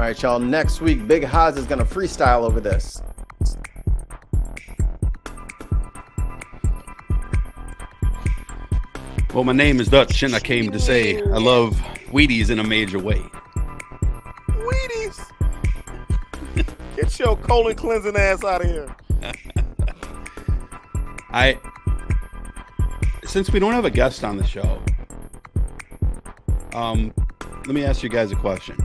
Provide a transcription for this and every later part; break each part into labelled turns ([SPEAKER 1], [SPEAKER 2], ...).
[SPEAKER 1] right, y'all. Next week, Big Haas is gonna freestyle over this.
[SPEAKER 2] Well, my name is Dutch, and I came to say I love Wheaties in a major way.
[SPEAKER 3] Wheaties. Get your colon cleansing ass out of here.
[SPEAKER 2] Since we don't have a guest on the show, let me ask you guys a question.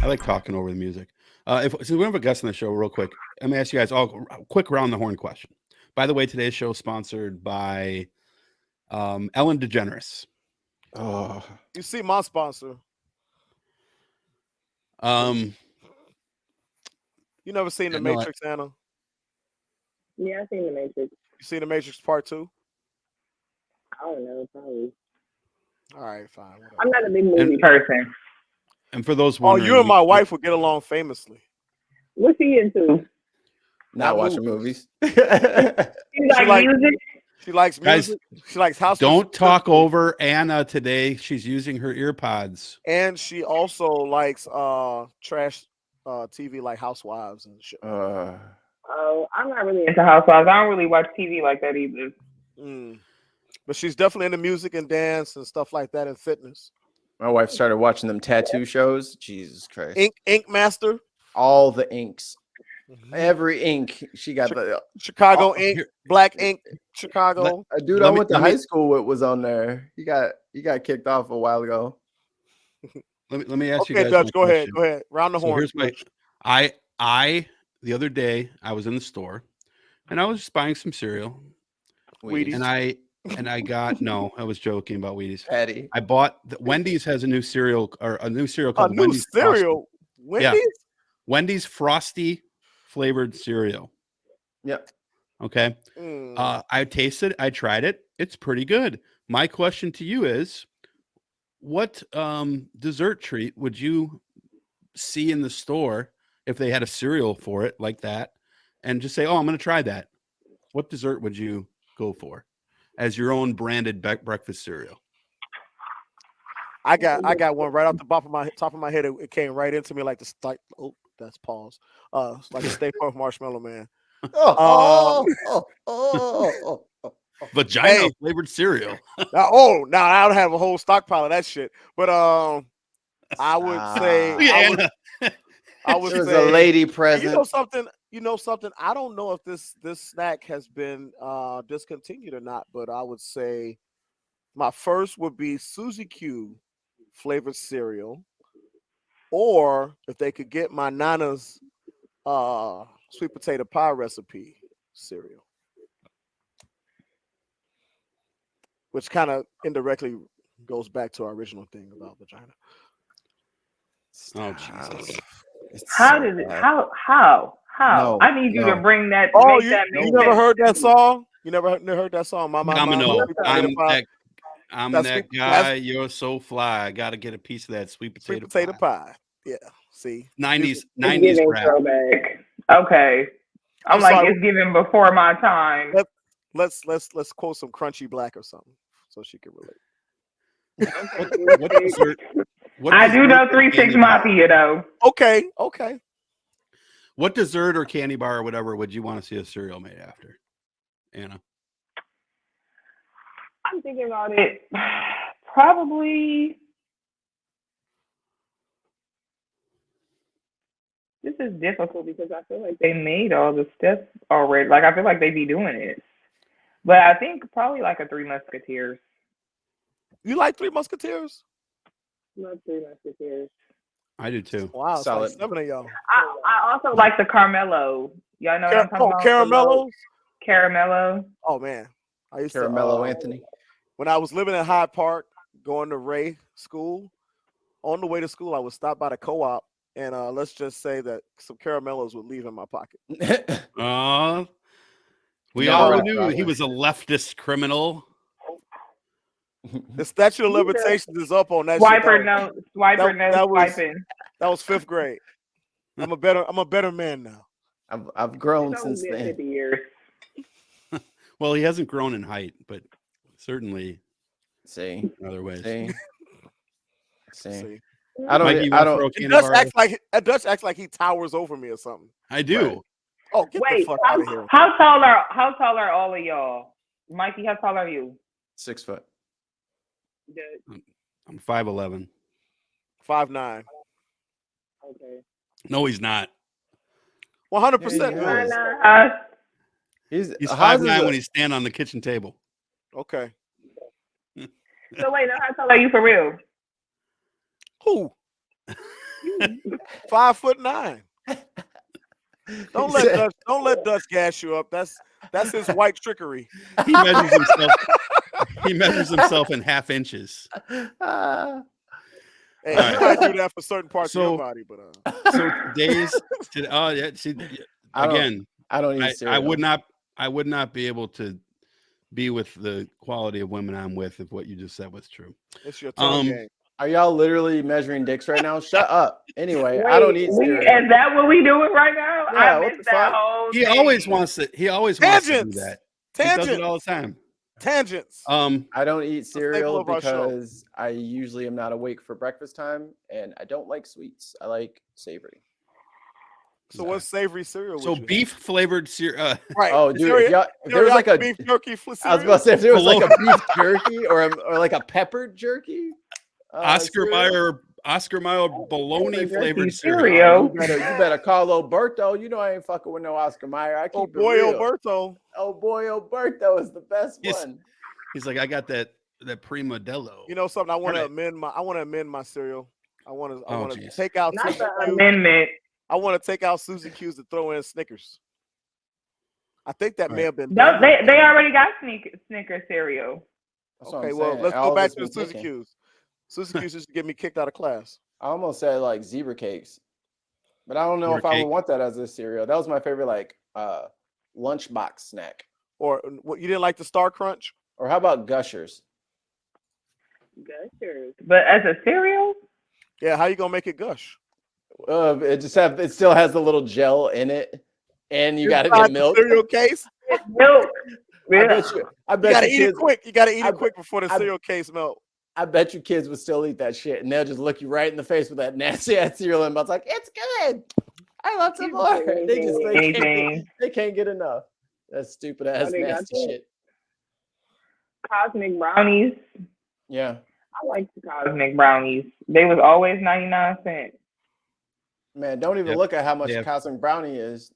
[SPEAKER 2] I like talking over the music. Since we don't have a guest on the show, real quick, let me ask you guys all a quick round the horn question. By the way, today's show is sponsored by Ellen DeGeneres.
[SPEAKER 1] Oh,
[SPEAKER 3] You see my sponsor.
[SPEAKER 2] Um,
[SPEAKER 3] You never seen The
[SPEAKER 2] no,
[SPEAKER 3] Matrix, Anna?
[SPEAKER 4] Yeah, I've seen The Matrix.
[SPEAKER 3] You seen The Matrix Part 2?
[SPEAKER 4] I don't know, probably.
[SPEAKER 3] All right, fine. Whatever.
[SPEAKER 4] I'm not a big movie person.
[SPEAKER 2] And for those
[SPEAKER 3] Oh,
[SPEAKER 2] wondering,
[SPEAKER 3] you and my wife would get along famously.
[SPEAKER 4] What's he into?
[SPEAKER 1] not watching movies.
[SPEAKER 4] You like music?
[SPEAKER 3] She likes
[SPEAKER 2] Guys,
[SPEAKER 3] music. She likes house.
[SPEAKER 2] don't talk over Anna today. She's using her ear pods.
[SPEAKER 3] And she also likes trash TV like Housewives and shit.
[SPEAKER 4] Oh, I'm not really into Housewives. I don't really watch TV like that either.
[SPEAKER 3] But she's definitely into music and dance and stuff like that and fitness.
[SPEAKER 1] My wife started watching them tattoo shows. Jesus Christ.
[SPEAKER 3] Ink Master.
[SPEAKER 1] All the inks. Every ink. She got the
[SPEAKER 3] Chicago ink, Black ink, Chicago.
[SPEAKER 1] A dude I went to high school with was on there. He got kicked off a while ago.
[SPEAKER 2] Let me ask you
[SPEAKER 3] Okay,
[SPEAKER 2] guys.
[SPEAKER 3] Dutch, go ahead. Round the horn.
[SPEAKER 2] Here's my I the other day I was in the store and I was just buying some cereal.
[SPEAKER 3] Wheaties.
[SPEAKER 2] And I got no, I was joking about Wheaties.
[SPEAKER 1] Patty.
[SPEAKER 2] I bought Wendy's has a new cereal called
[SPEAKER 3] Wendy's cereal.
[SPEAKER 2] Frosty.
[SPEAKER 3] Wendy's?
[SPEAKER 2] Yeah. Wendy's Frosty flavored cereal.
[SPEAKER 1] Yep.
[SPEAKER 2] Okay. I tasted, I tried it. It's pretty good. My question to you is, what dessert treat would you see in the store if they had a cereal for it like that and just say, oh, I'm going to try that? What dessert would you go for as your own branded breakfast cereal?
[SPEAKER 3] I got one right off the top of my head. It came right into me like the start. Oh, that's pause. Like a Stay Puft Marshmallow Man.
[SPEAKER 2] Vagina flavored cereal.
[SPEAKER 3] Now I don't have a whole stockpile of that shit. But I would say I would
[SPEAKER 1] It was
[SPEAKER 3] say
[SPEAKER 1] a lady present.
[SPEAKER 3] You know something. I don't know if this snack has been discontinued or not, but I would say my first would be Suzy Q flavored cereal, or if they could get my Nana's sweet potato pie recipe cereal, which kind of indirectly goes back to our original thing about vagina.
[SPEAKER 2] Oh Jesus!
[SPEAKER 4] How? No, I need you to bring that.
[SPEAKER 3] Oh, you never heard that song? You never heard that song? My
[SPEAKER 2] I'm that guy. You're so fly. I got to get a piece of that sweet potato pie.
[SPEAKER 3] Yeah. See,
[SPEAKER 2] 90s rap.
[SPEAKER 4] Throwback. Okay. I'm like, it's giving before my time.
[SPEAKER 3] Let's quote some Crunchy Black or something so she can relate.
[SPEAKER 2] What dessert?
[SPEAKER 4] I do know 3 6 Mafia though.
[SPEAKER 3] Okay.
[SPEAKER 2] What dessert or candy bar or whatever would you want to see a cereal made after, Anna?
[SPEAKER 4] I'm thinking about it. Probably. This is difficult because I feel like they made all the stuff already. Like I feel like they be doing it, but I think probably like a Three Musketeers.
[SPEAKER 3] You like Three Musketeers?
[SPEAKER 4] Love Three Musketeers.
[SPEAKER 2] I do too.
[SPEAKER 3] Wow,
[SPEAKER 1] solid.
[SPEAKER 3] like 7 of y'all.
[SPEAKER 4] I also like the Caramello. Y'all know what I'm talking about?
[SPEAKER 3] Caramellos?
[SPEAKER 4] Caramello.
[SPEAKER 3] Oh man, I used
[SPEAKER 1] Caramello
[SPEAKER 3] to
[SPEAKER 1] Anthony.
[SPEAKER 3] When I was living in Hyde Park, going to Ray School. On the way to school, I would stop by the co-op, and let's just say that some caramellos would leave in my pocket.
[SPEAKER 2] We all knew he was a leftist criminal.
[SPEAKER 3] The statute of limitations is up on that.
[SPEAKER 4] Swiping.
[SPEAKER 3] That was 5th grade. I'm a better man now.
[SPEAKER 1] I've grown since then.
[SPEAKER 4] 50 years.
[SPEAKER 2] Well, he hasn't grown in height, but certainly
[SPEAKER 1] See,
[SPEAKER 2] in other ways.
[SPEAKER 1] See. I don't.
[SPEAKER 2] Mikey, you
[SPEAKER 1] I
[SPEAKER 2] want to
[SPEAKER 1] don't.
[SPEAKER 2] throw a
[SPEAKER 3] And
[SPEAKER 2] candy bar?
[SPEAKER 3] Dutch acts like he towers over me or something.
[SPEAKER 2] I do.
[SPEAKER 1] Right.
[SPEAKER 3] Oh, get the
[SPEAKER 4] Wait,
[SPEAKER 3] fuck out of here.
[SPEAKER 4] how tall are all of y'all? Mikey, how tall are you?
[SPEAKER 1] 6 foot.
[SPEAKER 2] I'm 5'11".
[SPEAKER 3] 5'9".
[SPEAKER 4] Okay.
[SPEAKER 2] No, he's not.
[SPEAKER 3] 100%.
[SPEAKER 1] Yeah, he
[SPEAKER 3] Bill.
[SPEAKER 1] is.
[SPEAKER 2] He's
[SPEAKER 1] Haas is
[SPEAKER 2] 5'9"
[SPEAKER 1] a-
[SPEAKER 2] when he's standing on the kitchen table.
[SPEAKER 3] Okay.
[SPEAKER 4] So wait, now how tall are you for real?
[SPEAKER 3] Who? 5'9". Don't let Dutch gas you up. That's his white trickery.
[SPEAKER 2] He measures himself. He measures himself in half inches.
[SPEAKER 1] Ah.
[SPEAKER 3] Hey,
[SPEAKER 2] All
[SPEAKER 3] you
[SPEAKER 2] right.
[SPEAKER 3] might do that for certain parts of your body, but
[SPEAKER 2] So days. Yeah. See, again,
[SPEAKER 1] I don't eat cereal.
[SPEAKER 2] I would not be able to be with the quality of women I'm with if what you just said was true.
[SPEAKER 3] it's your tongue game.
[SPEAKER 1] Are y'all literally measuring dicks right now? Shut up. Anyway, I don't eat cereal.
[SPEAKER 4] Is that what we doing right now?
[SPEAKER 1] Yeah,
[SPEAKER 4] I
[SPEAKER 1] what
[SPEAKER 4] missed
[SPEAKER 1] the
[SPEAKER 4] that
[SPEAKER 1] fuck?
[SPEAKER 4] whole
[SPEAKER 2] He
[SPEAKER 4] thing.
[SPEAKER 2] always wants to. He always wants to do
[SPEAKER 3] Tangents.
[SPEAKER 2] that. He does it all the time.
[SPEAKER 3] Tangents.
[SPEAKER 1] I don't eat cereal
[SPEAKER 3] of our show.
[SPEAKER 1] because I usually am not awake for breakfast time, and I don't like sweets. I like savory.
[SPEAKER 3] So what's savory cereal?
[SPEAKER 2] So
[SPEAKER 3] would you
[SPEAKER 2] beef flavored cereal.
[SPEAKER 3] Right.
[SPEAKER 1] Oh, dude, if there was like a
[SPEAKER 3] beef jerky
[SPEAKER 1] I was about to say if there was like a beef jerky or like a peppered jerky.
[SPEAKER 2] Oscar Mayer bologna flavored cereal.
[SPEAKER 1] Oh, you better call Oberto. You know I ain't fucking with no Oscar Mayer. I keep
[SPEAKER 3] Oh
[SPEAKER 1] it
[SPEAKER 3] boy,
[SPEAKER 1] real.
[SPEAKER 3] Alberto.
[SPEAKER 1] Oh boy, Oberto is the best one.
[SPEAKER 2] He's like, I got that Prima Dello.
[SPEAKER 3] You know something? I want to amend my cereal. I want to take out
[SPEAKER 4] Not
[SPEAKER 3] Suzy
[SPEAKER 4] the
[SPEAKER 3] Q.
[SPEAKER 4] amendment.
[SPEAKER 3] I want to take out Suzy Q's to throw in Snickers. I think that may have been
[SPEAKER 4] No,
[SPEAKER 3] done.
[SPEAKER 4] they already got Snickers cereal.
[SPEAKER 1] That's what
[SPEAKER 3] Okay,
[SPEAKER 1] I'm
[SPEAKER 3] well,
[SPEAKER 1] saying.
[SPEAKER 3] let's
[SPEAKER 1] All
[SPEAKER 3] go
[SPEAKER 1] of
[SPEAKER 3] back
[SPEAKER 1] us
[SPEAKER 3] to the
[SPEAKER 1] been
[SPEAKER 3] Suzy
[SPEAKER 1] picking.
[SPEAKER 3] Q's. Suzy Q's used to get me kicked out of class.
[SPEAKER 1] I almost said like zebra cakes, but I don't know
[SPEAKER 2] Zebra
[SPEAKER 1] if I
[SPEAKER 2] cake.
[SPEAKER 1] would want that as a cereal. That was my favorite like lunchbox snack.
[SPEAKER 3] Or what? You didn't like the Star Crunch?
[SPEAKER 1] Or how about Gushers?
[SPEAKER 4] Gushers. But as a cereal?
[SPEAKER 3] Yeah. How you gonna make it gush?
[SPEAKER 1] It still has the little gel in it, and you got to
[SPEAKER 3] Inside
[SPEAKER 1] get
[SPEAKER 3] the
[SPEAKER 1] milk.
[SPEAKER 3] cereal case.
[SPEAKER 4] Milk.
[SPEAKER 1] I
[SPEAKER 3] You
[SPEAKER 1] bet
[SPEAKER 3] gotta
[SPEAKER 1] you
[SPEAKER 3] eat
[SPEAKER 1] kids,
[SPEAKER 3] it quick. You gotta eat
[SPEAKER 1] I
[SPEAKER 3] it quick before the
[SPEAKER 1] I-
[SPEAKER 3] cereal case melt.
[SPEAKER 1] I bet you kids would still eat that shit, and they'll just look you right in the face with that nasty ass cereal, and it's like, it's good. I love some more. They can't get enough. That stupid ass
[SPEAKER 4] they got
[SPEAKER 1] nasty
[SPEAKER 4] that.
[SPEAKER 1] shit.
[SPEAKER 4] Cosmic brownies.
[SPEAKER 1] Yeah.
[SPEAKER 4] I like the cosmic brownies. They was always 99¢.
[SPEAKER 1] Man, don't even look at how much Cosmic Brownie is.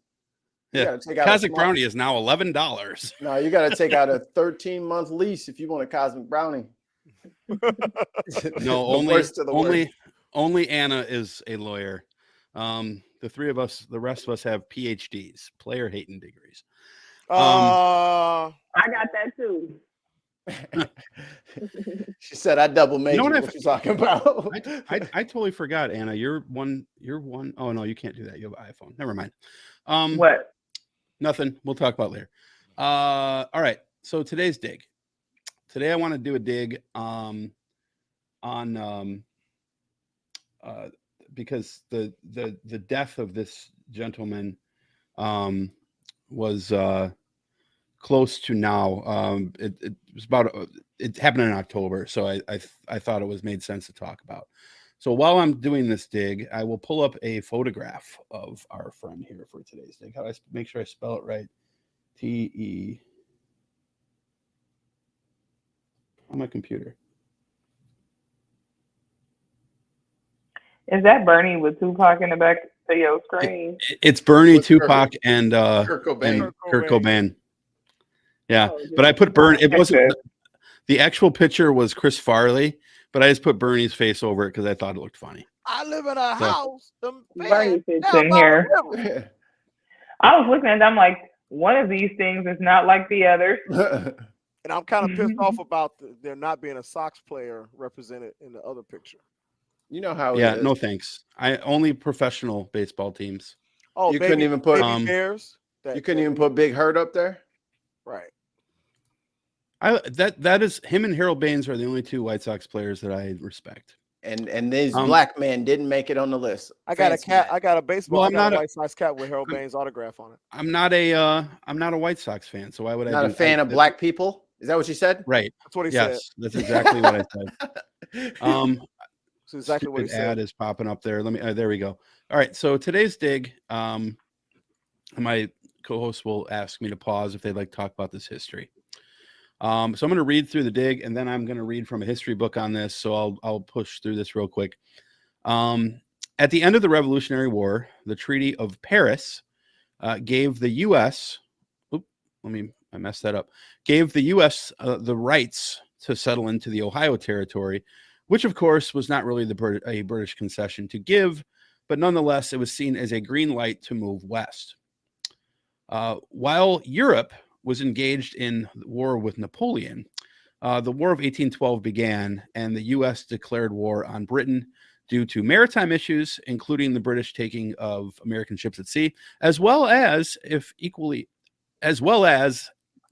[SPEAKER 1] You gotta take out
[SPEAKER 2] Cosmic Brownie is now $11.
[SPEAKER 1] No, you got to take out a 13-month lease if you want a Cosmic Brownie.
[SPEAKER 2] No, only Anna is a lawyer. The three of us, the rest of us have PhDs, player hating degrees.
[SPEAKER 4] I got that too.
[SPEAKER 1] She said, "I double major."
[SPEAKER 2] You know
[SPEAKER 1] what you talking about?
[SPEAKER 2] I totally forgot, Anna. You're one. Oh no, you can't do that. You have an iPhone. Never mind.
[SPEAKER 4] What?
[SPEAKER 2] Nothing. We'll talk about later. All right. So today's dig. Today I want to do a dig on because the death of this gentleman was close to now. It was it happened in October, so I thought it was made sense to talk about. So while I'm doing this dig, I will pull up a photograph of our friend here for today's dig. How do I make sure I spell it right? T-E on my computer.
[SPEAKER 4] Is that Bernie with Tupac in the back of your screen?
[SPEAKER 2] It's Bernie,
[SPEAKER 1] With
[SPEAKER 2] Tupac, and
[SPEAKER 1] Kurt Cobain.
[SPEAKER 2] Kurt Cobain. Yeah,
[SPEAKER 4] Oh,
[SPEAKER 2] but I put Bernie. It wasn't the actual picture was Chris Farley, but I just put Bernie's face over it because I thought it looked funny.
[SPEAKER 3] I live in a house.
[SPEAKER 4] Bernie fits in here. I was looking at them like, one of these things is not like the other.
[SPEAKER 3] And I'm kind of pissed off about there not being a Sox player represented in the other picture.
[SPEAKER 1] You know how?
[SPEAKER 2] Yeah,
[SPEAKER 1] it is.
[SPEAKER 2] no thanks. I only professional baseball teams.
[SPEAKER 3] Oh,
[SPEAKER 1] You couldn't even put
[SPEAKER 3] Bears.
[SPEAKER 1] You couldn't even put Big Hurt up there.
[SPEAKER 3] Right.
[SPEAKER 2] That is him and Harold Baines are the only two White Sox players that I respect.
[SPEAKER 1] And these black men didn't make it on the list.
[SPEAKER 3] I got
[SPEAKER 1] Fancy
[SPEAKER 3] a cat.
[SPEAKER 1] man.
[SPEAKER 3] I got a baseball.
[SPEAKER 2] Well,
[SPEAKER 3] I
[SPEAKER 2] I'm
[SPEAKER 3] got
[SPEAKER 2] not
[SPEAKER 3] a
[SPEAKER 2] a-
[SPEAKER 3] White Sox cap with Harold Baines' autograph on it.
[SPEAKER 2] I'm not a White Sox fan, so why would I?
[SPEAKER 1] Not a fan of black people. Is that what you said?
[SPEAKER 2] Right.
[SPEAKER 3] That's what he said.
[SPEAKER 2] Yes, that's exactly what I said.
[SPEAKER 3] That's exactly what he
[SPEAKER 2] Stupid ad
[SPEAKER 3] said.
[SPEAKER 2] is popping up there. Let me. There we go. All right. So today's dig. My co-host will ask me to pause if they'd like to talk about this history. So I'm going to read through the dig, and then I'm going to read from a history book on this. So I'll push through this real quick. At the end of the Revolutionary War, the Treaty of Paris gave the U.S. I messed that up. Gave the U.S. The rights to settle into the Ohio Territory, which of course was not really a British concession to give, but nonetheless it was seen as a green light to move west. While Europe was engaged in war with Napoleon, the War of 1812 began, and the U.S. declared war on Britain due to maritime issues, including the British taking of American ships at sea, as well as,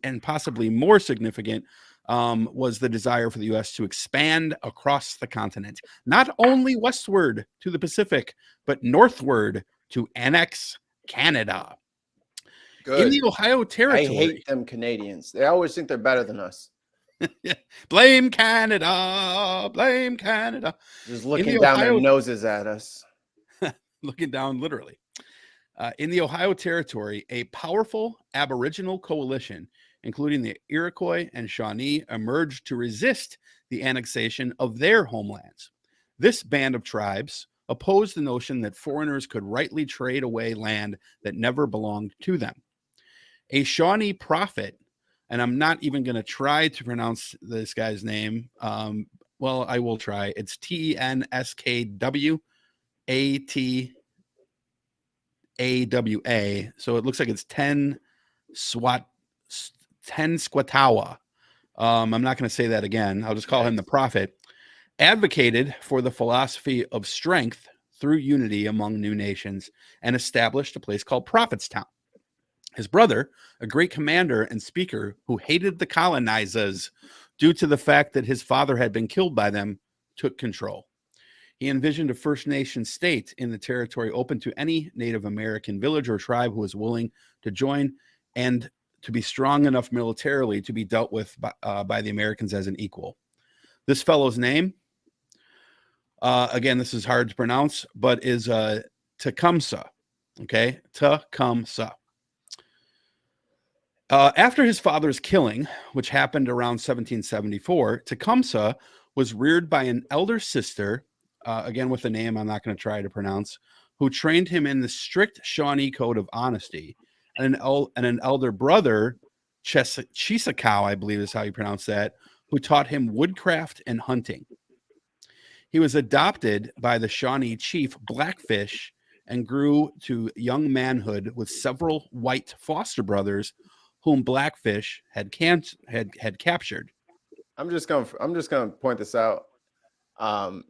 [SPEAKER 2] and possibly more significant, was the desire for the U.S. to expand across the continent, not only westward to the Pacific, but northward to annex Canada.
[SPEAKER 1] Good.
[SPEAKER 2] In the Ohio Territory.
[SPEAKER 1] I hate them Canadians. They always think they're better than us.
[SPEAKER 2] Blame Canada. Blame Canada.
[SPEAKER 1] Just looking down their noses at us.
[SPEAKER 2] Looking down, literally. In the Ohio Territory, a powerful Aboriginal coalition, including the Iroquois and Shawnee, emerged to resist the annexation of their homelands. This band of tribes opposed the notion that foreigners could rightly trade away land that never belonged to them. A Shawnee prophet, and I'm not even going to try to pronounce this guy's name. Well, I will try. It's Tenskwatawa. So it looks like it's 10 Squatawa. I'm not going to say that again. I'll just call him the prophet. Advocated for the philosophy of strength through unity among new nations and established a place called Prophetstown. His brother, a great commander and speaker who hated the colonizers due to the fact that his father had been killed by them, took control. He envisioned a First Nation state in the territory open to any Native American village or tribe who was willing to join and to be strong enough militarily to be dealt with by the Americans as an equal. This fellow's name, again, this is hard to pronounce, but is Tecumseh. Okay, Tecumseh. After his father's killing, which happened around 1774, Tecumseh was reared by an elder sister, again with a name I'm not going to try to pronounce, who trained him in the strict Shawnee code of honesty, and an elder brother, Chesakow, I believe is how you pronounce that, who taught him woodcraft and hunting. He was adopted by the Shawnee chief Blackfish and grew to young manhood with several white foster brothers whom Blackfish had captured.
[SPEAKER 1] I'm just gonna point this out. I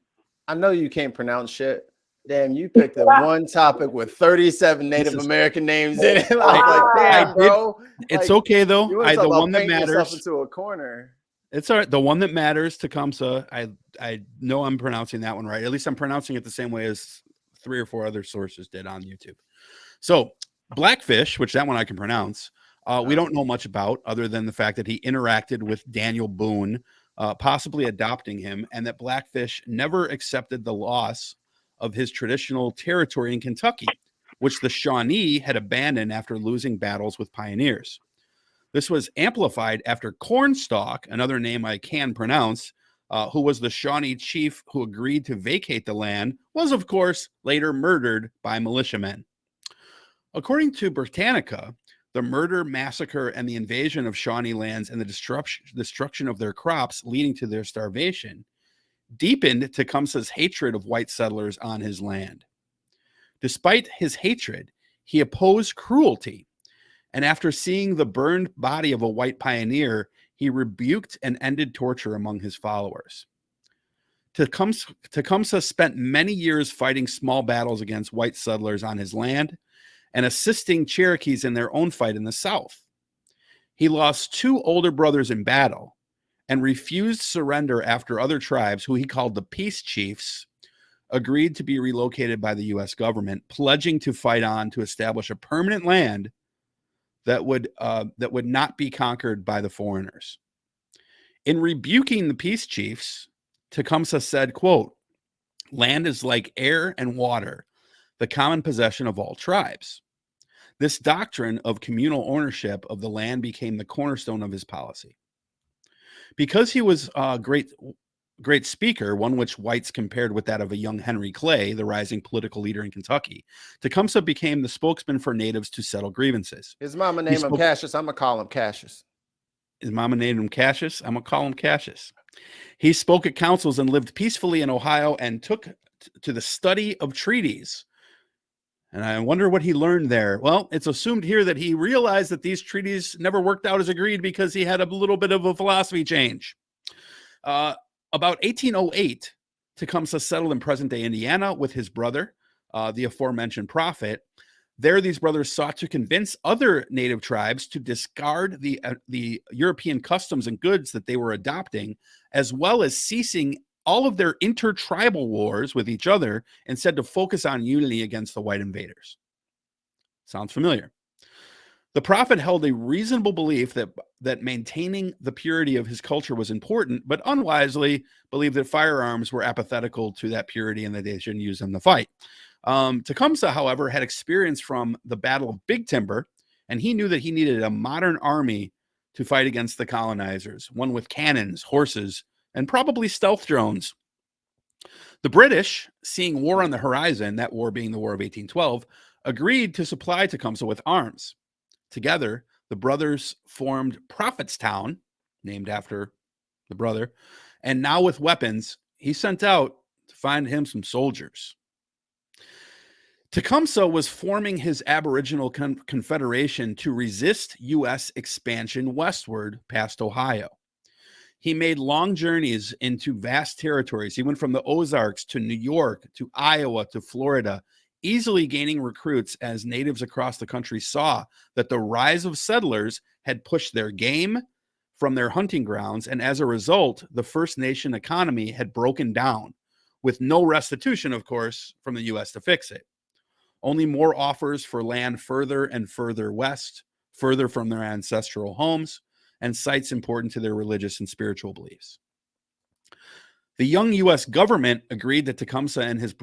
[SPEAKER 1] know you can't pronounce shit. Damn, you picked the one topic with 37 Native American names in it. Like, damn, bro.
[SPEAKER 2] It's okay though.
[SPEAKER 1] The one that matters into a corner.
[SPEAKER 2] It's all right. The one that matters, Tecumseh. I know I'm pronouncing that one right. At least I'm pronouncing it the same way as 3 or 4 other sources did on YouTube. So Blackfish, which that one I can pronounce. We don't know much about other than the fact that he interacted with Daniel Boone, possibly adopting him, and that Blackfish never accepted the loss of his traditional territory in Kentucky, which the Shawnee had abandoned after losing battles with pioneers. This was amplified after Cornstalk, another name I can pronounce, who was the Shawnee chief who agreed to vacate the land, was of course later murdered by militiamen. According to Britannica, the murder, massacre, and the invasion of Shawnee lands and the destruction of their crops leading to their starvation deepened Tecumseh's hatred of white settlers on his land. Despite his hatred, he opposed cruelty, and after seeing the burned body of a white pioneer, he rebuked and ended torture among his followers. Tecumseh spent many years fighting small battles against white settlers on his land and assisting Cherokees in their own fight in the South. He lost 2 older brothers in battle and refused surrender after other tribes, who he called the Peace Chiefs, agreed to be relocated by the U.S. government, pledging to fight on to establish a permanent land that would not be conquered by the foreigners. In rebuking the Peace Chiefs, Tecumseh said, quote, land is like air and water, the common possession of all tribes. This doctrine of communal ownership of the land became the cornerstone of his policy. Because he was a great speaker, one which whites compared with that of a young Henry Clay, the rising political leader in Kentucky, Tecumseh became the spokesman for natives to settle grievances.
[SPEAKER 1] His mama named him Cassius. I'm going to call him Cassius.
[SPEAKER 2] His mama named him Cassius. I'm going to call him Cassius. He spoke at councils and lived peacefully in Ohio and took to the study of treaties. And I wonder what he learned there. Well, it's assumed here that he realized that these treaties never worked out as agreed because he had a little bit of a philosophy change. About 1808, Tecumseh settled in present-day Indiana with his brother, the aforementioned prophet. There, these brothers sought to convince other native tribes to discard the European customs and goods that they were adopting, as well as ceasing all of their intertribal wars with each other, instead to focus on unity against the white invaders. Sounds familiar. The prophet held a reasonable belief that maintaining the purity of his culture was important, but unwisely believed that firearms were apathetical to that purity and that they shouldn't use them to fight. Tecumseh, however, had experience from the Battle of Big Timber, and he knew that he needed a modern army to fight against the colonizers, one with cannons, horses, and probably stealth drones. The British, seeing war on the horizon, that war being the War of 1812, agreed to supply Tecumseh with arms. Together, the brothers formed Prophetstown, named after the brother, and now with weapons, he sent out to find him some soldiers. Tecumseh was forming his Aboriginal confederation to resist U.S. expansion westward past Ohio. He made long journeys into vast territories. He went from the Ozarks to New York to Iowa to Florida, easily gaining recruits as natives across the country saw that the rise of settlers had pushed their game from their hunting grounds, and as a result, the First Nation economy had broken down, with no restitution, of course, from the U.S. to fix it. Only more offers for land further and further west, further from their ancestral homes, and sites important to their religious and spiritual beliefs. The young U.S. government agreed that Tecumseh and his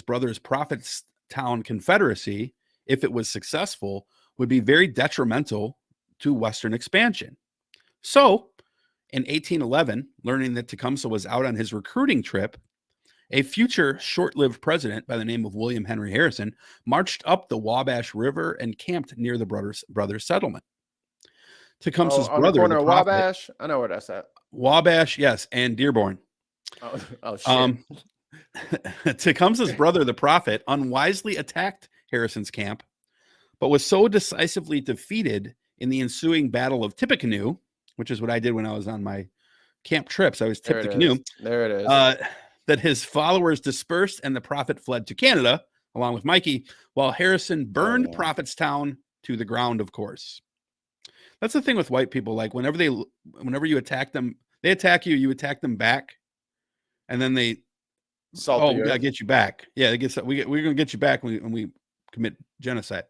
[SPEAKER 2] brother's Prophetstown Confederacy, if it was successful, would be very detrimental to Western expansion. So, in 1811, learning that Tecumseh was out on his recruiting trip, a future short-lived president by the name of William Henry Harrison marched up the Wabash River and camped near the brothers' settlement. Tecumseh's
[SPEAKER 1] on
[SPEAKER 2] brother,
[SPEAKER 1] the corner
[SPEAKER 2] the
[SPEAKER 1] of
[SPEAKER 2] prophet,
[SPEAKER 1] Wabash. I know where that's at.
[SPEAKER 2] Wabash, yes, and Dearborn.
[SPEAKER 1] Oh shit.
[SPEAKER 2] Tecumseh's brother, the prophet, unwisely attacked Harrison's camp, but was so decisively defeated in the ensuing Battle of Tippecanoe, which is what I did when I was on my camp trips. I was tipped the canoe.
[SPEAKER 1] There it is.
[SPEAKER 2] That his followers dispersed and the prophet fled to Canada, along with Mikey, while Harrison burned Prophetstown to the ground, of course. That's the thing with white people. Like whenever you attack them, they attack you, you attack them back, and then they we gotta get you back. Yeah, we're gonna get you back when we commit genocide.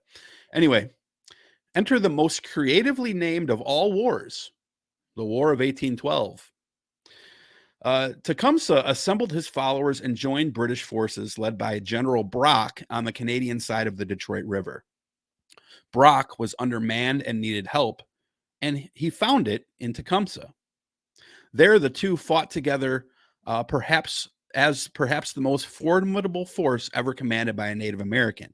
[SPEAKER 2] Anyway, enter the most creatively named of all wars, the War of 1812. Tecumseh assembled his followers and joined British forces led by General Brock on the Canadian side of the Detroit River. Brock was undermanned and needed help, and he found it in Tecumseh. There, the two fought together, perhaps the most formidable force ever commanded by a Native American,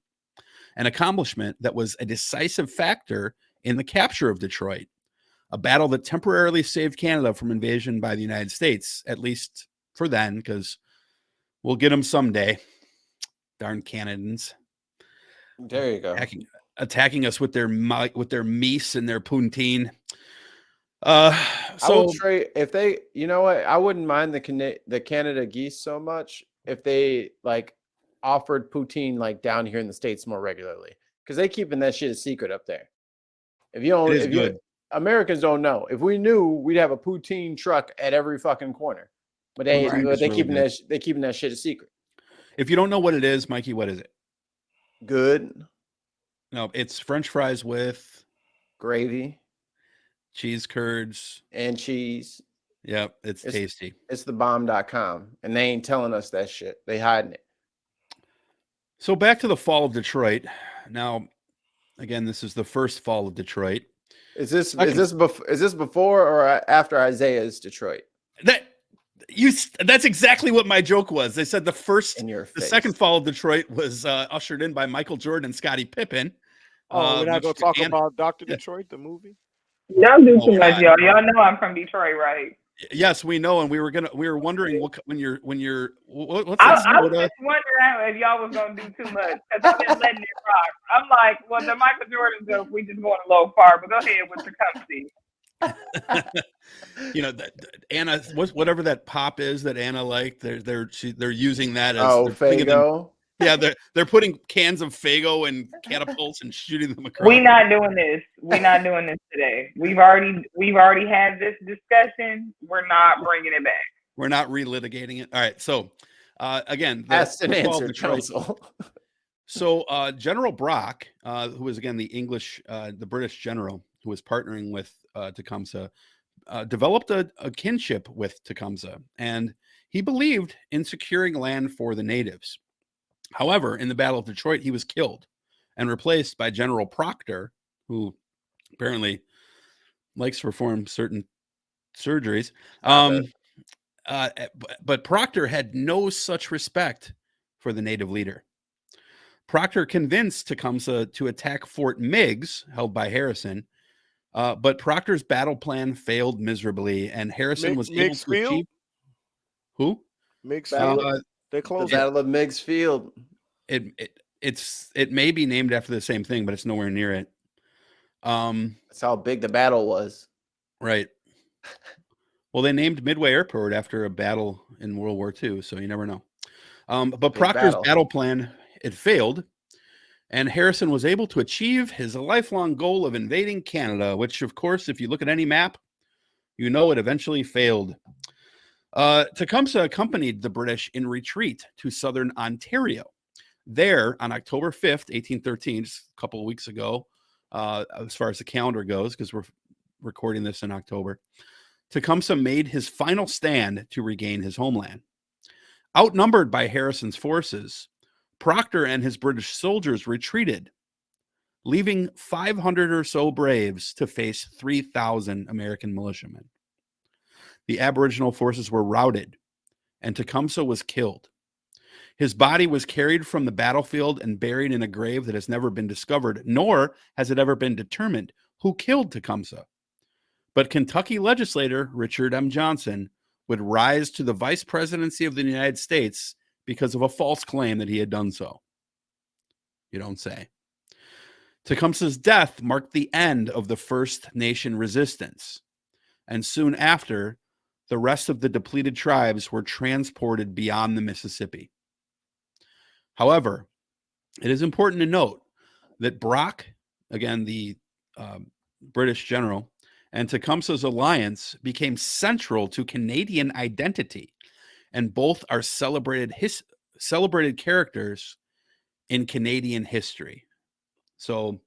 [SPEAKER 2] an accomplishment that was a decisive factor in the capture of Detroit, a battle that temporarily saved Canada from invasion by the United States, at least for then, because we'll get them someday. Darn Canadians.
[SPEAKER 1] There you go.
[SPEAKER 2] Attacking us with their meese and their poutine.
[SPEAKER 1] I will trade if they. You know what? I wouldn't mind the Canada geese so much if they like offered poutine like down here in the States more regularly, because they keeping that shit a secret up there. Americans don't know. If we knew, we'd have a poutine truck at every fucking corner. But they keeping that shit a secret.
[SPEAKER 2] If you don't know what it is, Mikey, what is it?
[SPEAKER 1] Good.
[SPEAKER 2] No, it's French fries with
[SPEAKER 1] gravy,
[SPEAKER 2] cheese curds,
[SPEAKER 1] and cheese.
[SPEAKER 2] Yep, it's tasty.
[SPEAKER 1] It's thebomb.com, and they ain't telling us that shit. They hiding it.
[SPEAKER 2] So back to the fall of Detroit. Now, again, this is the first fall of Detroit.
[SPEAKER 1] Is this before or after Isaiah's Detroit?
[SPEAKER 2] That's exactly what my joke was. They said the second fall of Detroit was ushered in by Michael Jordan and Scottie Pippen.
[SPEAKER 3] Oh, we're not going to talk about Dr. Detroit, the movie?
[SPEAKER 4] Y'all do too much, y'all. Y'all know I'm from Detroit, right?
[SPEAKER 2] Yes, we know, and we were wondering what's
[SPEAKER 4] I
[SPEAKER 2] that?
[SPEAKER 4] was just wondering if y'all was gonna do too much because I've been letting it rock. I'm like, well, the Michael Jordan joke, we just going a little far, but go ahead with Tecumseh.
[SPEAKER 2] Anna, whatever that pop is that Anna liked, they're using that as
[SPEAKER 1] Faygo.
[SPEAKER 2] Yeah, they're putting cans of Faygo and catapults and shooting them across.
[SPEAKER 4] We're not doing this. We're not doing this today. We've already had this discussion. We're not bringing it back.
[SPEAKER 2] We're not relitigating it. All right. So again,
[SPEAKER 1] asked and answered, counsel.
[SPEAKER 2] So General Brock, who was again the British general who was partnering with Tecumseh, developed a kinship with Tecumseh, and he believed in securing land for the natives. However, in the Battle of Detroit, he was killed and replaced by General Proctor, who apparently likes to perform certain surgeries. But Proctor had no such respect for the native leader. Proctor convinced Tecumseh to attack Fort Meigs, held by Harrison, but Proctor's battle plan failed miserably, and Harrison was able to achieve. Who?
[SPEAKER 3] Meigs Field. They closed
[SPEAKER 1] the Battle of Meigs Field.
[SPEAKER 2] It may be named after the same thing, but it's nowhere near it.
[SPEAKER 1] That's how big the battle was.
[SPEAKER 2] Right. Well, they named Midway Airport after a battle in World War II, so you never know. But Proctor's battle plan, it failed, and Harrison was able to achieve his lifelong goal of invading Canada, which, of course, if you look at any map, you know it eventually failed. Tecumseh accompanied the British in retreat to southern Ontario. There, on October 5th, 1813, just a couple of weeks ago, as far as the calendar goes, because we're recording this in October, Tecumseh made his final stand to regain his homeland. Outnumbered by Harrison's forces, Proctor and his British soldiers retreated, leaving 500 or so braves to face 3,000 American militiamen. The Aboriginal forces were routed, and Tecumseh was killed. His body was carried from the battlefield and buried in a grave that has never been discovered, nor has it ever been determined who killed Tecumseh. But Kentucky legislator Richard M. Johnson would rise to the vice presidency of the United States because of a false claim that he had done so. You don't say. Tecumseh's death marked the end of the First Nation resistance, and soon after, the rest of the depleted tribes were transported beyond the Mississippi. However, it is important to note that Brock, again, the British general, and Tecumseh's alliance became central to Canadian identity, and both are celebrated characters in Canadian history. So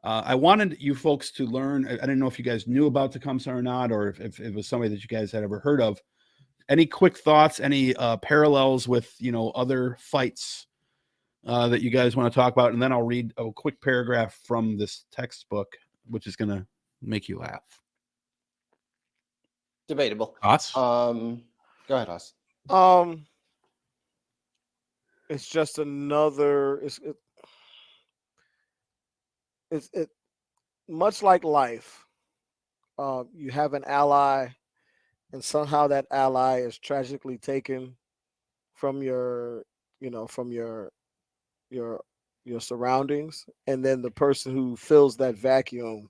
[SPEAKER 2] I wanted you folks to learn. I didn't know if you guys knew about Tecumseh or not, or if it was somebody that you guys had ever heard of. Any quick thoughts, any parallels with, other fights that you guys want to talk about? And then I'll read a quick paragraph from this textbook, which is going to make you laugh.
[SPEAKER 1] Debatable.
[SPEAKER 2] Thoughts?
[SPEAKER 1] Go ahead, Hoss.
[SPEAKER 3] It's just another. It's much like life. You have an ally, and somehow that ally is tragically taken from your surroundings, and then the person who fills that vacuum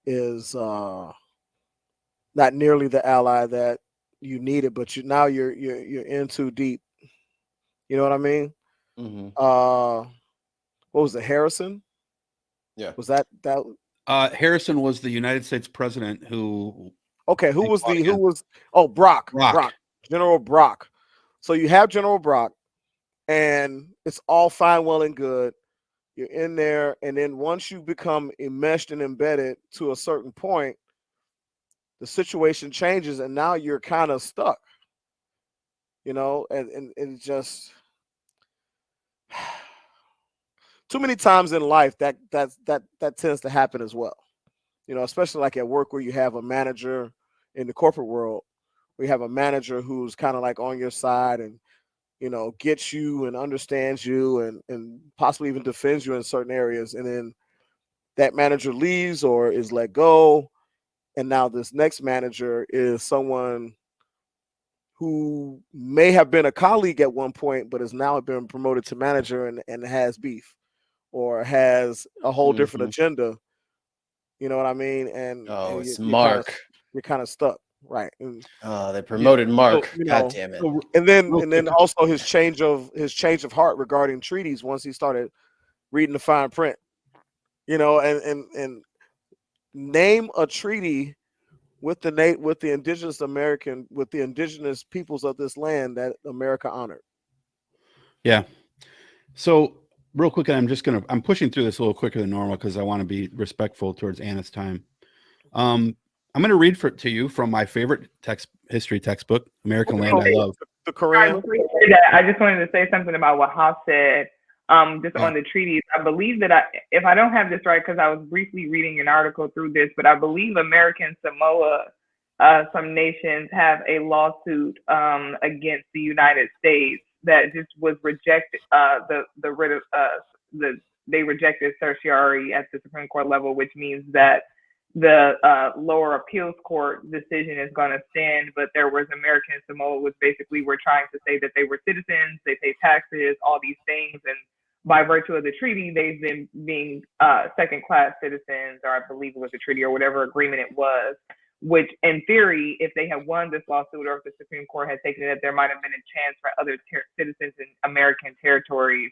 [SPEAKER 3] is not nearly the ally that you needed, but you're in too deep. You know what I mean?
[SPEAKER 1] Mm-hmm.
[SPEAKER 3] What was it, Harrison?
[SPEAKER 1] Yeah.
[SPEAKER 3] Was that?
[SPEAKER 2] Harrison was the United States president who.
[SPEAKER 3] Okay, who was? Oh, Brock. General Brock. So you have General Brock, and it's all fine, well, and good. You're in there, and then once you become enmeshed and embedded to a certain point, the situation changes, and now you're kind of stuck. And it's just too many times in life that tends to happen as well. Especially like at work where you have a manager in the corporate world, we have a manager who's kind of like on your side and gets you and understands you and possibly even defends you in certain areas, and then that manager leaves or is let go, and now this next manager is someone who may have been a colleague at one point but has now been promoted to manager and has beef or has a whole different agenda. You know what I mean? And
[SPEAKER 1] it's
[SPEAKER 3] you're kind of
[SPEAKER 1] Mark.
[SPEAKER 3] stuck, right? And
[SPEAKER 1] They promoted Mark.
[SPEAKER 3] so,
[SPEAKER 1] God damn it.
[SPEAKER 3] and then also his change of heart regarding treaties once he started reading the fine print. And name a treaty with the indigenous peoples of this land that America honored.
[SPEAKER 2] Yeah. So real quick, I'm pushing through this a little quicker than normal because I want to be respectful towards Anna's time. I'm going to read to you from my favorite history textbook, American Land I Love.
[SPEAKER 3] The Quran.
[SPEAKER 4] I just wanted to say something about what Haas said. On the treaties, I believe that if I don't have this right, because I was briefly reading an article through this, but I believe American Samoa, some nations have a lawsuit against the United States that just was rejected. They rejected certiorari at the Supreme Court level, which means that the lower appeals court decision is going to stand. But there was American Samoa, which basically were trying to say that they were citizens, they pay taxes, all these things, and by virtue of the treaty, they've been being second-class citizens, or I believe it was a treaty or whatever agreement it was, which in theory, if they had won this lawsuit or if the Supreme Court had taken it, there might have been a chance for other citizens in American territories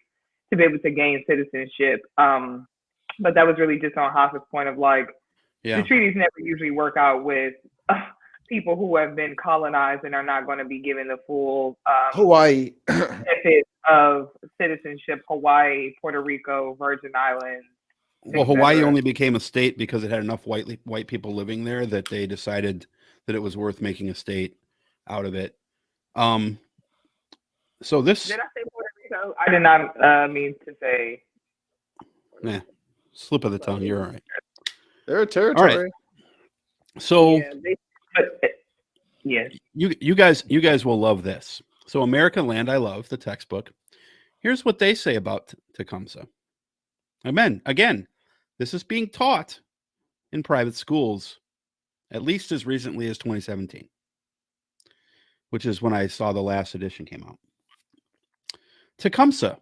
[SPEAKER 4] to be able to gain citizenship. But that was really just on Haas's point of like, the treaties never usually work out with people who have been colonized and are not going to be given the full
[SPEAKER 1] Hawaii
[SPEAKER 4] benefit of citizenship. Hawaii, Puerto Rico, Virgin Islands.
[SPEAKER 2] Well, Hawaii only became a state because it had enough white people living there that they decided that it was worth making a state out of it. So this.
[SPEAKER 4] Did I say Puerto Rico? I did not mean to say.
[SPEAKER 2] Yeah, slip of the tongue. You're all right.
[SPEAKER 1] They're a territory.
[SPEAKER 2] All right. So.
[SPEAKER 4] Yes.
[SPEAKER 2] You guys will love this. So American Land I Love, the textbook. Here's what they say about Tecumseh. Again, this is being taught in private schools at least as recently as 2017, which is when I saw the last edition came out. Tecumseh,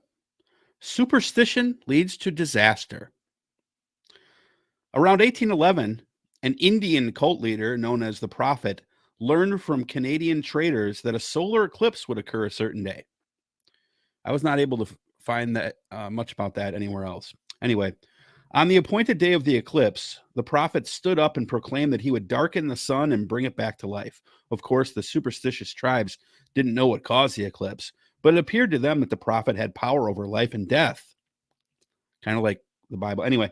[SPEAKER 2] superstition leads to disaster. Around 1811, an Indian cult leader known as the Prophet learned from Canadian traders that a solar eclipse would occur a certain day. I was not able to find that much about that anywhere else. Anyway, on the appointed day of the eclipse, the prophet stood up and proclaimed that he would darken the sun and bring it back to life. Of course, the superstitious tribes didn't know what caused the eclipse, but it appeared to them that the prophet had power over life and death, kind of like the Bible. Anyway,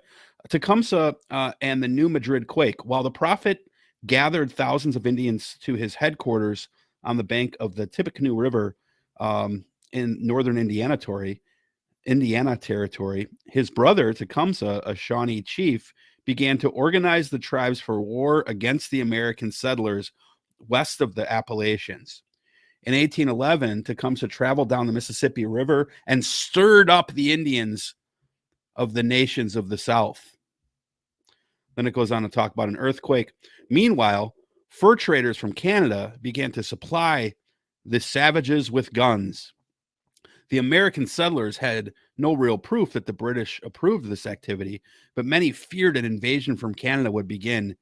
[SPEAKER 2] Tecumseh and the New Madrid quake. While the prophet gathered thousands of Indians to his headquarters on the bank of the Tippecanoe River in northern Indiana Territory, his brother Tecumseh, a Shawnee chief, began to organize the tribes for war against the American settlers west of the Appalachians. In 1811, Tecumseh traveled down the Mississippi River and stirred up the Indians of the nations of the South. Then it goes on to talk about an earthquake. Meanwhile, fur traders from Canada began to supply the savages with guns. The American settlers had no real proof that the British approved of this activity, but many feared an invasion from Canada would begin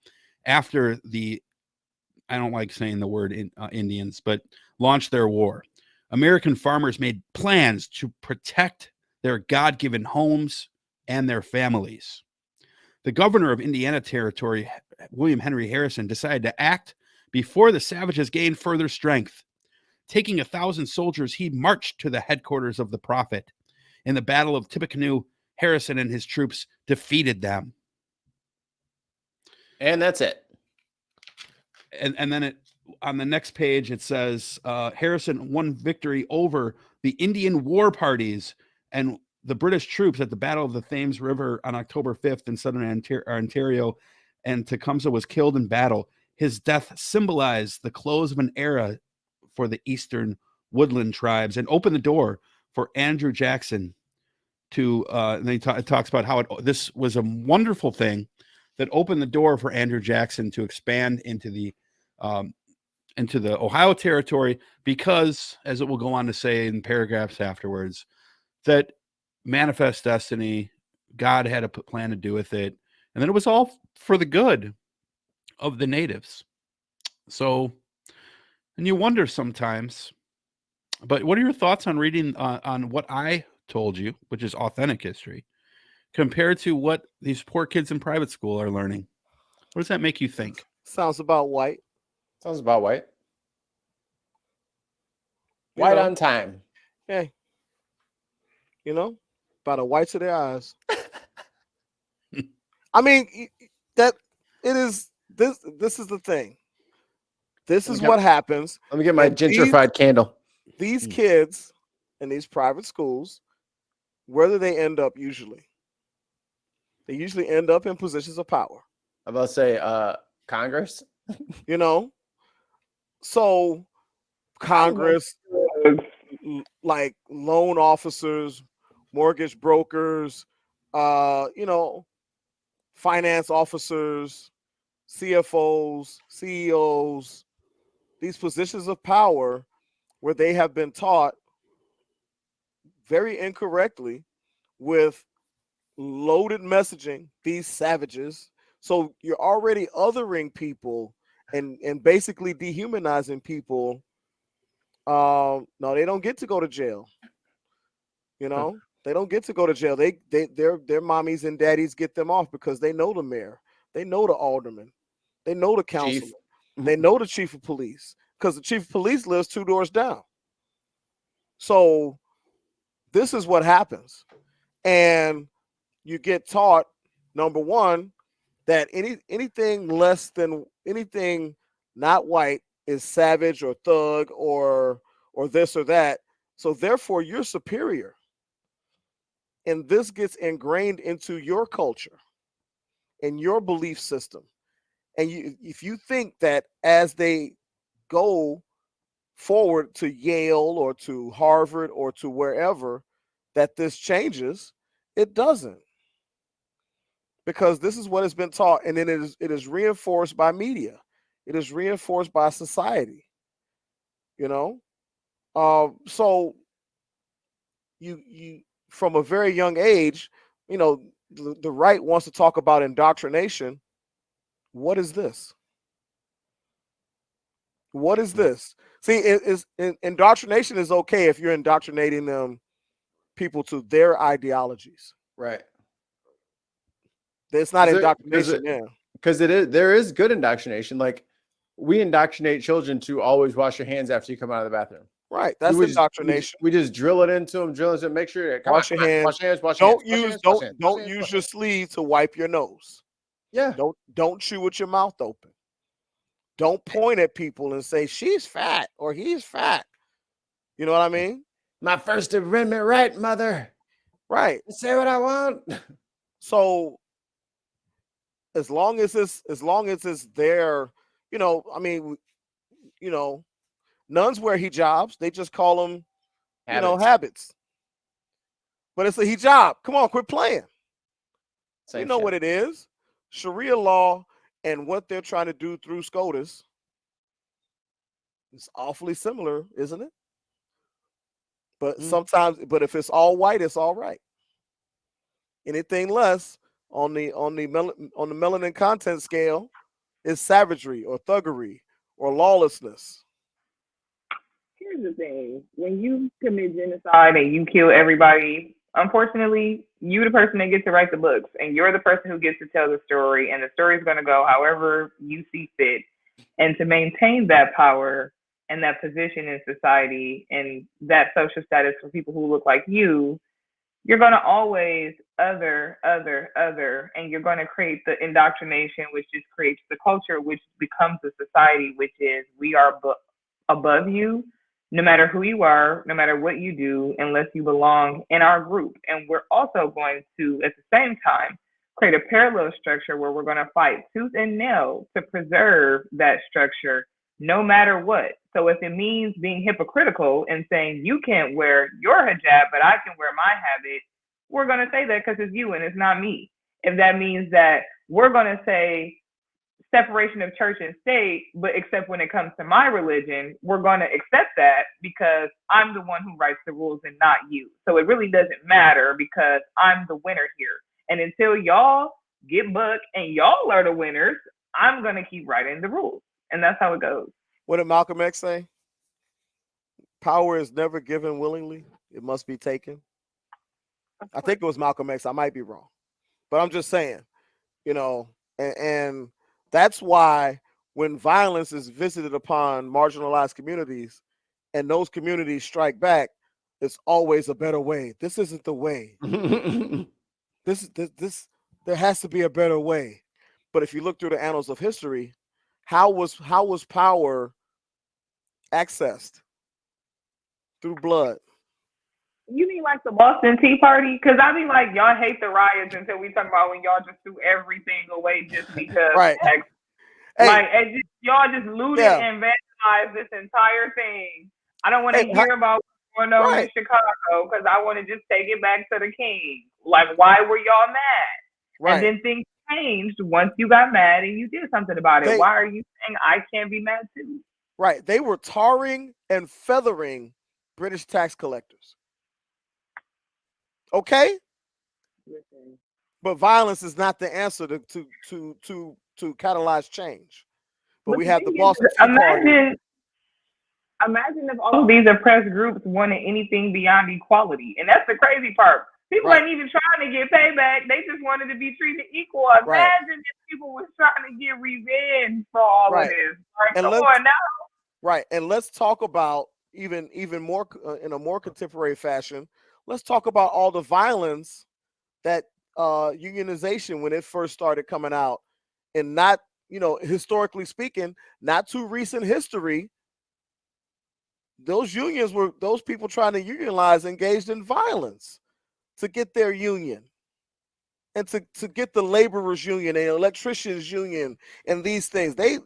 [SPEAKER 2] after I don't like saying the word Indians, but launched their war. American farmers made plans to protect their God-given homes and their families. The governor of Indiana Territory, William Henry Harrison, decided to act before the savages gained further strength. Taking 1,000 soldiers, he marched to the headquarters of the prophet. In the Battle of Tippecanoe, Harrison and his troops defeated them.
[SPEAKER 1] And that's it.
[SPEAKER 2] and then on the next page it says Harrison won victory over the Indian war parties and the British troops at the Battle of the Thames River on October 5th in southern Ontario, and Tecumseh was killed in battle. His death symbolized the close of an era for the Eastern woodland tribes and opened the door for Andrew Jackson to. And then it talks about how this was a wonderful thing that opened the door for Andrew Jackson to expand into the Ohio Territory, because, as it will go on to say in paragraphs afterwards, that manifest destiny, God had a plan to do with it, and then it was all for the good of the natives. So, and you wonder sometimes, but what are your thoughts on reading on what I told you, which is authentic history, compared to what these poor kids in private school are learning? What does that make you think?
[SPEAKER 3] Sounds about white.
[SPEAKER 1] Sounds about white. White on time.
[SPEAKER 3] Hey, by the whites of their eyes. I mean, that it is this. This is the thing. This is what happens.
[SPEAKER 1] Let me get my gentrified candle.
[SPEAKER 3] These kids in these private schools, where do they end up usually? They usually end up in positions of power.
[SPEAKER 1] I'm about to say Congress.
[SPEAKER 3] So Congress, like loan officers, mortgage brokers, finance officers, CFOs, CEOs, these positions of power where they have been taught very incorrectly with loaded messaging, these savages. So you're already othering people and basically dehumanizing people. No, they don't get to go to jail. They don't get to go to jail. Their mommies and daddies get them off because they know the mayor, they know the alderman, they know the councilman, they know the chief of police, because the chief of police lives 2 doors down. So this is what happens. And you get taught, number one, that anything less than anything not white is savage or thug or this or that. So therefore you're superior. And this gets ingrained into your culture and your belief system. And if you think that as they go forward to Yale or to Harvard or to wherever, that this changes, it doesn't. Because this is what has been taught, and then it is reinforced by media. It is reinforced by society. So you from a very young age, the right wants to talk about indoctrination. What is this? What is this? See, indoctrination is okay if you're indoctrinating people to their ideologies.
[SPEAKER 1] Right.
[SPEAKER 3] It's not indoctrination,
[SPEAKER 1] because there is good indoctrination. Like, we indoctrinate children to always wash your hands after you come out of the bathroom.
[SPEAKER 3] Right. That's indoctrination.
[SPEAKER 1] We just drill it into them, make sure
[SPEAKER 3] wash your hands. Don't use your sleeve to wipe your nose.
[SPEAKER 1] Yeah.
[SPEAKER 3] Don't chew with your mouth open. Don't point at people and say she's fat or he's fat. You know what I mean?
[SPEAKER 1] My First Amendment right, mother.
[SPEAKER 3] Right.
[SPEAKER 1] Say what I want.
[SPEAKER 3] So as long as it's there, nuns wear hijabs. They just call them, habits. But it's a hijab. Come on, quit playing.
[SPEAKER 1] Same
[SPEAKER 3] shit. What it is. Sharia law and what they're trying to do through SCOTUS is awfully similar, isn't it? But sometimes, if it's all white, it's all right. Anything less on the melanin content scale is savagery or thuggery or lawlessness.
[SPEAKER 4] Here's the thing: when you commit genocide and you kill everybody, unfortunately, you're the person that gets to write the books, and you're the person who gets to tell the story, and the story is going to go however you see fit. And to maintain that power and that position in society and that social status for people who look like you, you're going to always other, and you're going to create the indoctrination, which just creates the culture, which becomes a society, which is we are above you, no matter who you are, no matter what you do, unless you belong in our group. And we're also going to, at the same time, create a parallel structure where we're going to fight tooth and nail to preserve that structure no matter what. So if it means being hypocritical and saying you can't wear your hijab, but I can wear my habit, we're going to say that because it's you and it's not me. If that means that we're going to say separation of church and state, but except when it comes to my religion, we're going to accept that because I'm the one who writes the rules and not you. So it really doesn't matter because I'm the winner here. And until y'all get booked and y'all are the winners, I'm going to keep writing the rules. And that's how it goes.
[SPEAKER 3] What did Malcolm X say? Power is never given willingly. It must be taken. I think it was Malcolm X. I might be wrong. But I'm just saying, and that's why when violence is visited upon marginalized communities and those communities strike back, it's always a better way. This isn't the way. This there has to be a better way. But if you look through the annals of history, how was power accessed? Through blood.
[SPEAKER 4] You mean like the Boston Tea Party? Because I mean like y'all hate the riots until we talk about when y'all just threw everything away just because.
[SPEAKER 3] Right.
[SPEAKER 4] Y'all just looted and vandalized this entire thing. I don't want to hear about what's going on in Chicago because I want to just take it back to the king. Like, why were y'all mad? Right. And then things changed once you got mad and you did something about it. Why are you saying I can't be mad too?
[SPEAKER 3] Right. They were tarring and feathering British tax collectors. Okay? But violence is not the answer to catalyze change. But we have the Boston Tea Party.
[SPEAKER 4] Imagine if all of these oppressed groups wanted anything beyond equality. And that's the crazy part. People ain't even trying to get payback. They just wanted to be treated equal. Imagine if people was trying to get revenge for all of this. Come on now.
[SPEAKER 3] Right. And let's talk about even more in a more contemporary fashion. Let's talk about all the violence that unionization, when it first started coming out, and not, historically speaking, not too recent history. Those unions were those people trying to unionize engaged in violence to get their union and to get the laborers union and electricians union and these things. They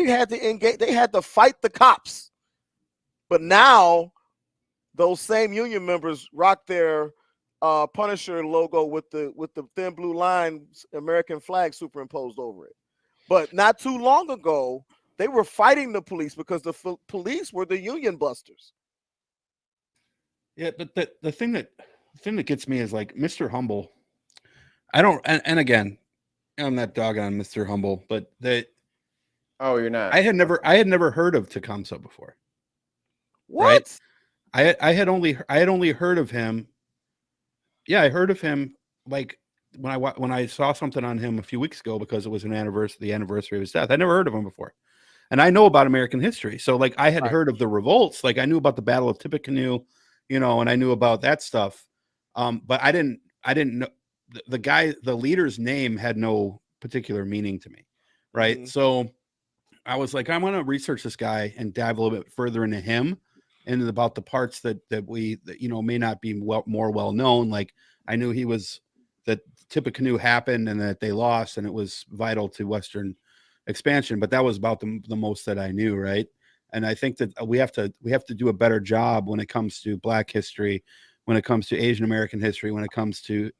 [SPEAKER 3] had to engage. They had to fight the cops. But now those same union members rock their Punisher logo with the thin blue line American flag superimposed over it. But not too long ago, they were fighting the police because the police were the union busters.
[SPEAKER 2] Yeah, but the thing that gets me is like Mr. Humble. I don't, and again, I'm not dogging on Mr. Humble, but
[SPEAKER 1] you're not.
[SPEAKER 2] I had never heard of Tecumseh before.
[SPEAKER 3] What?
[SPEAKER 2] Right? I had only heard of him. Yeah, I heard of him like when I saw something on him a few weeks ago because it was the anniversary of his death. I never heard of him before. And I know about American history. So like I had heard of the revolts, like I knew about the Battle of Tippecanoe, and I knew about that stuff. But I didn't know the leader's name had no particular meaning to me. Right. Mm-hmm. So I was like, I'm going to research this guy and dive a little bit further into him and about the parts that may not be more well known. Like I knew that Tippecanoe happened and that they lost and it was vital to Western expansion, but that was about the most that I knew. Right. And I think that we have to do a better job when it comes to Black history, when it comes to Asian American history, when it comes to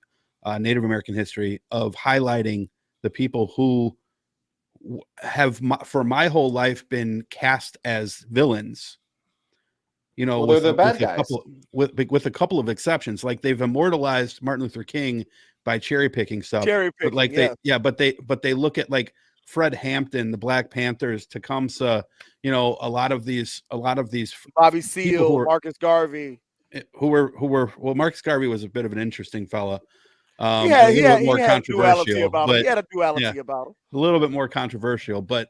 [SPEAKER 2] Native American history, of highlighting the people who have for my whole life been cast as villains.
[SPEAKER 1] They're the bad guys.
[SPEAKER 2] With a couple of exceptions, like they've immortalized Martin Luther King by cherry picking stuff. But like they look at like Fred Hampton, the Black Panthers, Tecumseh, a lot of these
[SPEAKER 3] Bobby Seale, Marcus Garvey,
[SPEAKER 2] who were Marcus Garvey was a bit of an interesting fella.
[SPEAKER 3] He had a duality about him.
[SPEAKER 2] A little bit more controversial, but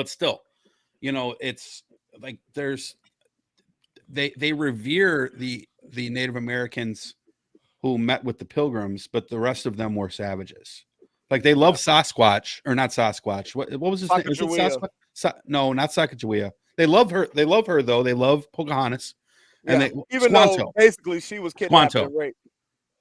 [SPEAKER 2] still, it's like they revere the Native Americans who met with the Pilgrims, but the rest of them were savages. Like they love Sasquatch, or not Sasquatch. What was his name? Is it
[SPEAKER 3] Sacagawea.
[SPEAKER 2] Sasquatch? No, not Sacagawea. They love her. They love her though. They love Pocahontas, and
[SPEAKER 3] Yeah.
[SPEAKER 2] they
[SPEAKER 3] Even
[SPEAKER 2] Squanto.
[SPEAKER 3] though basically she was kidnapped
[SPEAKER 2] Squanto.
[SPEAKER 3] and raped.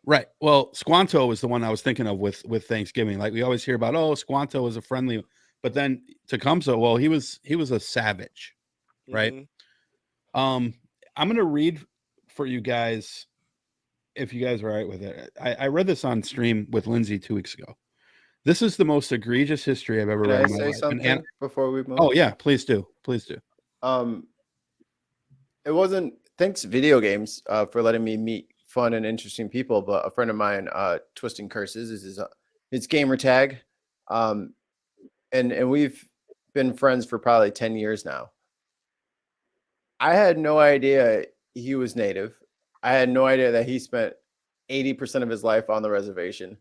[SPEAKER 2] Right. Well, Squanto was the one I was thinking of with Thanksgiving. Like we always hear about, oh, Squanto is a friendly, but then Tecumseh, well, he was a savage, right?
[SPEAKER 3] Mhm.
[SPEAKER 2] I'm gonna read for you guys, if you guys are all right with it. I read this on stream with Lindsay 2 weeks ago. This is the most egregious history I've ever
[SPEAKER 1] Can
[SPEAKER 2] read
[SPEAKER 1] I
[SPEAKER 2] in my
[SPEAKER 1] say
[SPEAKER 2] life.
[SPEAKER 1] something before we move?
[SPEAKER 2] Oh yeah, please do.
[SPEAKER 1] It wasn't, thanks video games for letting me meet fun and interesting people, but a friend of mine, Twisting Curses, is his gamer tag. And we've been friends for probably 10 years now. I had no idea he was native. I had no idea that he spent 80% of his life on the reservation,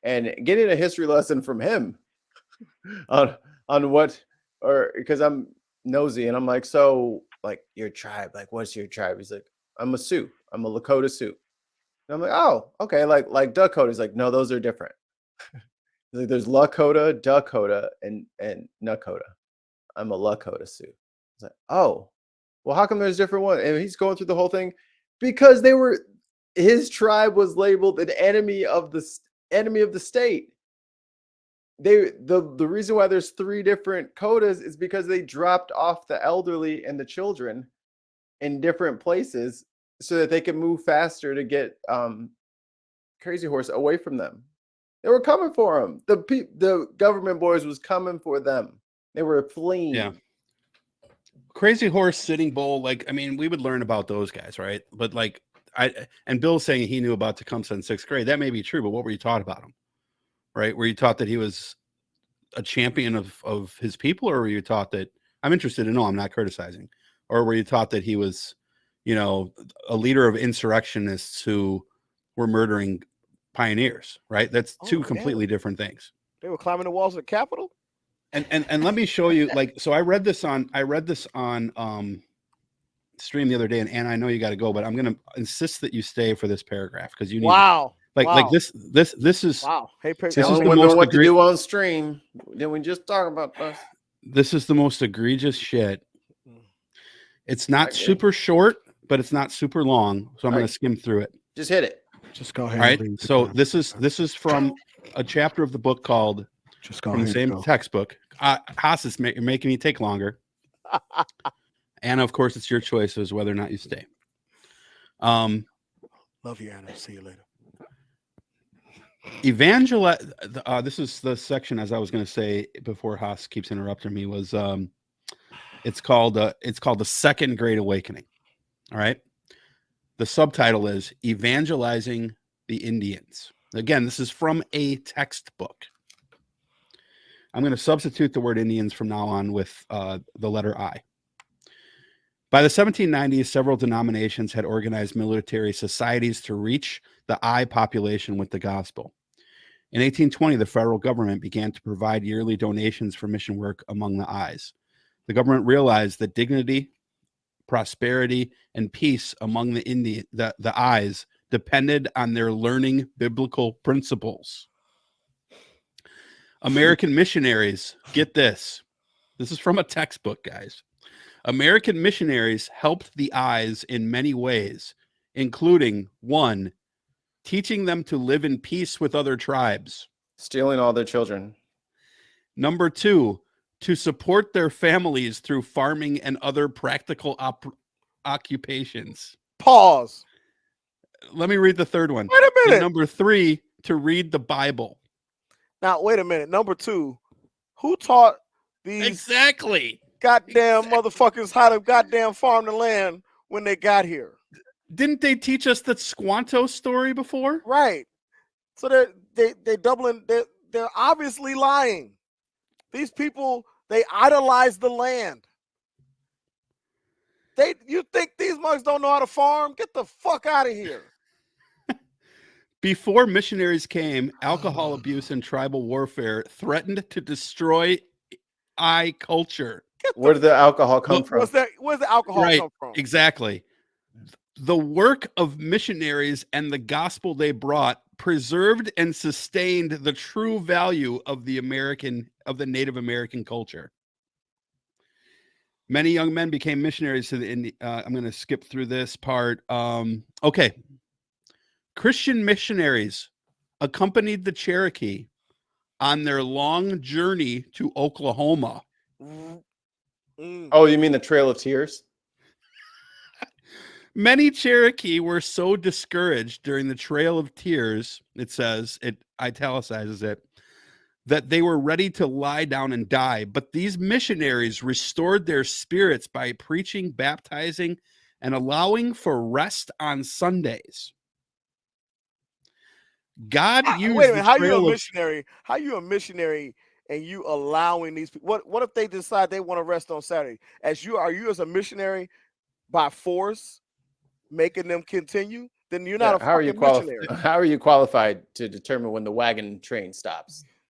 [SPEAKER 1] and getting a history lesson from him on what, or because I'm nosy and I'm like, so like your tribe, like what's your tribe? He's like, I'm a Sioux. I'm a Lakota Sioux. And I'm like, oh, okay, like Dakota. He's like, no, those are different. He's like, there's Lakota, Dakota, and Nakota. I'm a Lakota Sioux. It's like, oh, well, how come there's different ones? And he's going through the whole thing because his tribe was labeled an enemy of the state. The reason why there's 3 different codas is because they dropped off the elderly and the children in different places so that they could move faster to get Crazy Horse away from them. They were coming for him. The government boys was coming for them. They were fleeing.
[SPEAKER 2] Yeah. Crazy Horse, Sitting Bull, like I mean, we would learn about those guys, right? But like and Bill's saying he knew about Tecumseh in 6th grade. That may be true, but what were you taught about him? Right? Were you taught that he was a champion of his people, or were you taught that I'm interested to know, I'm not criticizing, or were you taught that he was, a leader of insurrectionists who were murdering pioneers, right? That's 2 completely different things.
[SPEAKER 3] They were climbing the walls of the Capitol.
[SPEAKER 2] And let me show you, like, so I read this on stream the other day, and Anna, I know you got to go, but I'm going to insist that you stay for this paragraph because you need like this is
[SPEAKER 3] wow. Hey,
[SPEAKER 1] this is women what to do on stream. Then we just talk about this.
[SPEAKER 2] This is the most egregious shit. It's not super short, but it's not super long, so I'm going to skim through it.
[SPEAKER 1] Just hit it.
[SPEAKER 3] Just go ahead.
[SPEAKER 2] All right. So this is from a chapter of the book called from the same textbook. Haas, you're making me take longer. Anna, of course, it's your choice as whether or not you stay.
[SPEAKER 3] Love you, Anna. See you later.
[SPEAKER 2] This is the section, as I was going to say before Haas keeps interrupting me, was it's called the Second Great Awakening. All right. The subtitle is Evangelizing the Indians. Again, this is from a textbook. I'm going to substitute the word Indians from now on with the letter I. By the 1790s, several denominations had organized military societies to reach the I population with the gospel. In 1820, the federal government began to provide yearly donations for mission work among the I's. The government realized that dignity, prosperity, and peace among the I's depended on their learning biblical principles. American missionaries, get this. This is from a textbook, guys. American missionaries helped the I's in many ways, including 1, teaching them to live in peace with other tribes.
[SPEAKER 1] Stealing all their children.
[SPEAKER 2] Number 2, to support their families through farming and other practical occupations.
[SPEAKER 3] Pause.
[SPEAKER 2] Let me read the third one.
[SPEAKER 3] Wait a minute.
[SPEAKER 2] And number 3, to read the Bible.
[SPEAKER 3] Now, wait a minute. Number 2, who taught these goddamn motherfuckers how to goddamn farm the land when they got here?
[SPEAKER 2] Didn't they teach us that Squanto story before?
[SPEAKER 3] Right. So they doubling. They're obviously lying. These people, they idolize the land. You think these mugs don't know how to farm? Get the fuck out of here.
[SPEAKER 2] Before missionaries came, alcohol abuse and tribal warfare threatened to destroy I culture.
[SPEAKER 1] Where did the alcohol come from?
[SPEAKER 3] Where's the alcohol come from?
[SPEAKER 2] Exactly. The work of missionaries and the gospel they brought preserved and sustained the true value of the Native American culture. Many young men became missionaries to the Indian. I'm going to skip through this part. Okay. Christian missionaries accompanied the Cherokee on their long journey to Oklahoma.
[SPEAKER 1] Oh, you mean the Trail of Tears?
[SPEAKER 2] Many Cherokee were so discouraged during the Trail of Tears, it says, it italicizes it, that they were ready to lie down and die. But these missionaries restored their spirits by preaching, baptizing, and allowing for rest on Sundays. God used
[SPEAKER 3] Wait a minute. How you a
[SPEAKER 2] of
[SPEAKER 3] missionary? How you a missionary and you allowing these people? What if they decide they want to rest on Saturday? Are you as a missionary by force making them continue? Then you're not a
[SPEAKER 1] How are you
[SPEAKER 3] fucking missionary.
[SPEAKER 1] How are you qualified to determine when the wagon train stops?